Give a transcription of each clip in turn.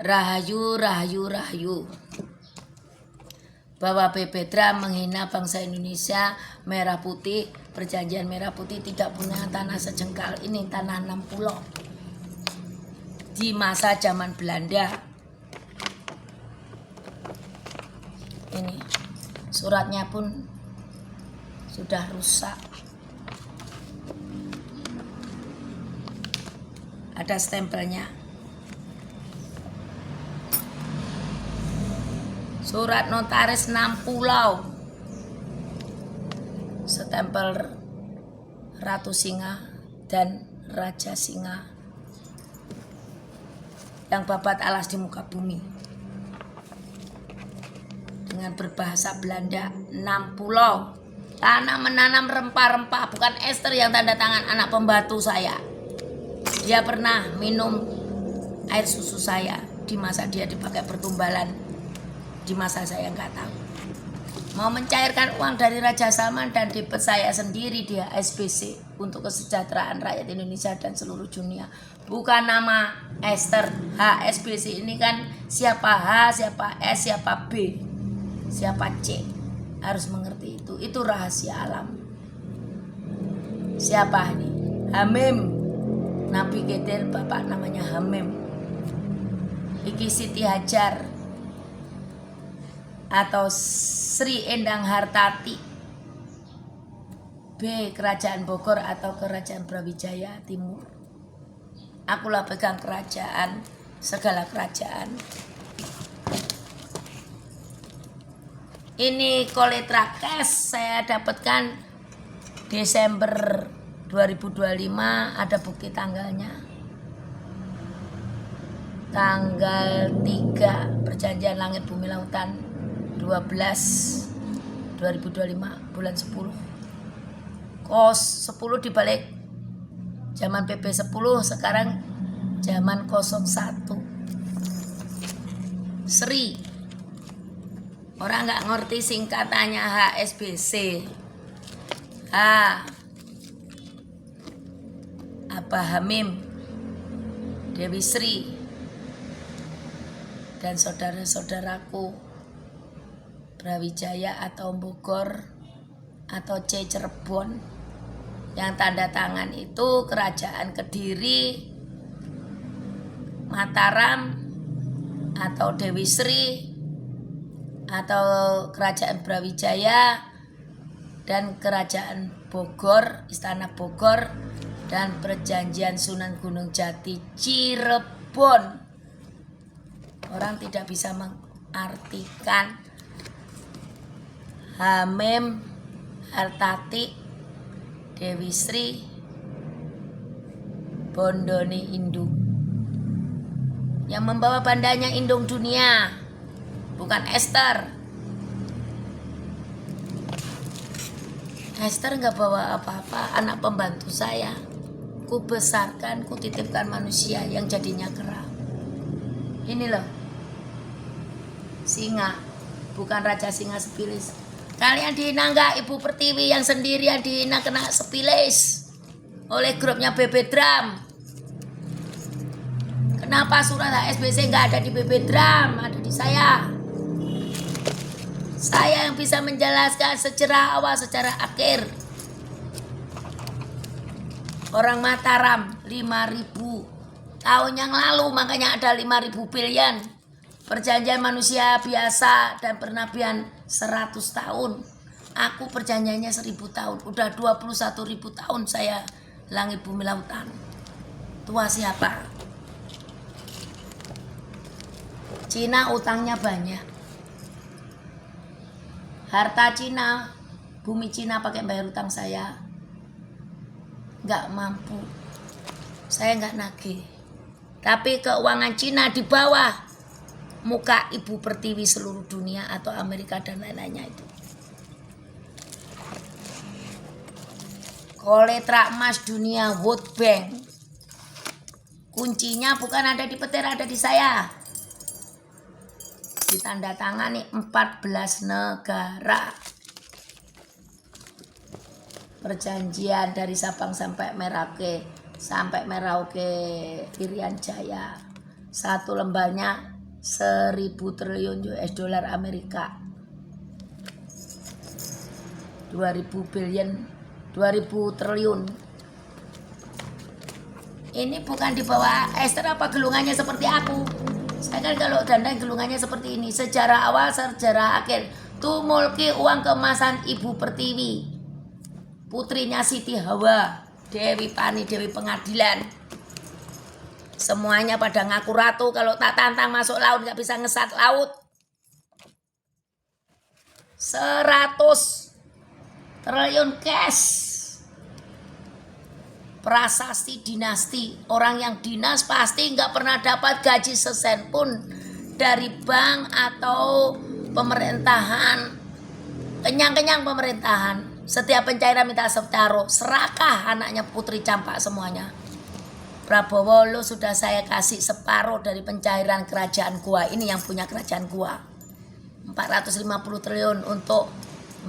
Rahayu, rahayu, rahayu. Bahwa Bebedra menghina bangsa Indonesia, merah putih, perjanjian merah putih tidak punya tanah sejengkal. Ini tanah 6 pulau. Di masa zaman Belanda. Ini suratnya pun sudah rusak. Ada stempelnya. Surat notaris 6 pulau. Stempel Ratu Singa dan Raja Singa yang babat alas di muka bumi. Dengan berbahasa Belanda, 6 pulau. Tanah menanam rempah-rempah, bukan Esther yang tanda tangan anak pembantu saya. Dia pernah minum air susu saya di masa dia dipakai pertumbalan. Di masa saya nggak tahu. Mau mencairkan uang dari Raja Salman dan debit saya sendiri di HSBC untuk kesejahteraan rakyat Indonesia dan seluruh dunia. Bukan nama Esther. HSBC ini kan siapa H, siapa S, siapa B, siapa C. Harus mengerti itu. Itu rahasia alam. Siapa ini? Hamim. Nabi Khidir bapak namanya Hamim. Iki Siti Hajar atau Sri Endang Hartati. B. Kerajaan Bogor atau Kerajaan Brawijaya Timur. Akulah pegang kerajaan, segala kerajaan. Ini koletra cash saya dapatkan Desember 2025, ada bukti tanggalnya. Tanggal 3 Perjanjian Langit Bumi Lautan 12 2025 bulan 10. Kos 10 dibalik zaman PP 10, sekarang zaman 01. Sri. Orang nggak ngerti singkatannya HSBC. H. Apa Hamim, Dewi Sri, dan saudara-saudaraku Brawijaya atau Bogor atau C Cirebon. Yang tanda tangan itu Kerajaan Kediri, Mataram atau Dewi Sri atau Kerajaan Brawijaya dan Kerajaan Bogor, Istana Bogor dan Perjanjian Sunan Gunung Jati Cirebon. Orang tidak bisa mengartikan Hamim, Hartati, Dewi Sri, Bondoni Indung. Yang membawa bandanya Indung Dunia, bukan Esther. Esther nggak bawa apa-apa, anak pembantu saya. Ku besarkan, ku titipkan manusia yang jadinya kera. Ini loh, singa, bukan Raja Singa Sepilis. Kalian dihina nggak? Ibu Pertiwi yang sendirian dihina kena sepilis oleh grupnya Bebedram. Kenapa surat HSBC nggak ada di Bebedram? Ada di saya. Saya yang bisa menjelaskan secara awal, secara akhir. Orang Mataram 5.000 tahun yang lalu, makanya ada 5.000 pilihan. Perjanjian manusia biasa dan pernabian 100 tahun. Aku perjanjiannya 1000 tahun. Udah 21.000 tahun saya langit bumi lautan. Tua siapa? Cina utangnya banyak. Harta Cina, bumi Cina pakai bayar utang saya. Nggak mampu. Saya nggak nagih. Tapi keuangan Cina di bawah muka Ibu Pertiwi seluruh dunia atau Amerika dan lain-lainnya itu. Koletra emas dunia World Bank. Kuncinya bukan ada di petir, ada di saya. Ditandatangani 14 negara. Perjanjian dari Sabang sampai Merauke, Irian Jaya. Satu lembarnya 1.000 triliun US dollar Amerika. 2000 triliun. Ini bukan di bawah Esther apa gelungannya seperti aku. Saya kan kalau dandang gelungannya seperti ini. Sejarah awal, sejarah akhir. Tumulki uang keemasan Ibu Pertiwi, putrinya Siti Hawa, Dewi Pani, Dewi Pengadilan. Semuanya pada ngaku ratu. Kalau tak tantang masuk laut nggak bisa ngesat laut. 100 triliun cash. Prasasti dinasti. Orang yang dinas pasti nggak pernah dapat gaji sesen pun dari bank atau pemerintahan. Kenyang-kenyang pemerintahan. Setiap pencairan minta separuh. Serakah anaknya Putri Campak semuanya. Prabowo, lo sudah saya kasih separuh dari pencairan kerajaan gua. Ini yang punya kerajaan gua. 450 triliun untuk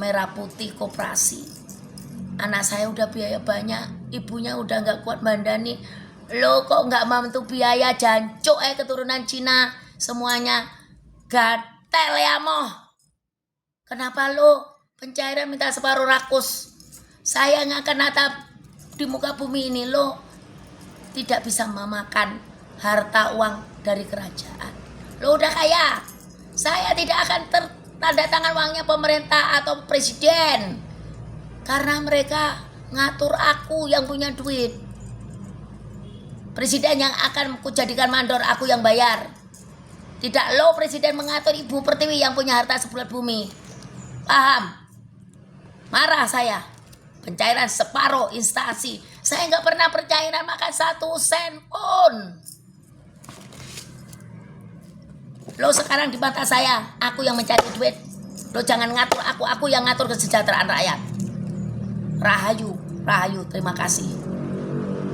Merah Putih Koperasi. Anak saya udah biaya banyak, ibunya udah nggak kuat bandani. Lo kok nggak mampu biaya, jancuk keturunan Cina semuanya gatel ya moh. Kenapa lo pencairan minta separuh rakus? Saya nggak akan natap di muka bumi ini. Lo tidak bisa memakan harta uang dari kerajaan. Lo udah kaya. Saya tidak akan tanda tangan uangnya pemerintah atau presiden. Karena mereka ngatur aku yang punya duit. Presiden yang akan kujadikan mandor, aku yang bayar. Tidak lo presiden mengatur Ibu Pertiwi yang punya harta sebulan bumi. Paham? Marah saya. Pencairan separuh instansi. Saya nggak pernah pencairan makan 1 sen pun. Lo sekarang di mata saya, aku yang mencari duit. Lo jangan ngatur aku yang ngatur kesejahteraan rakyat. Rahayu, Rahayu, terima kasih.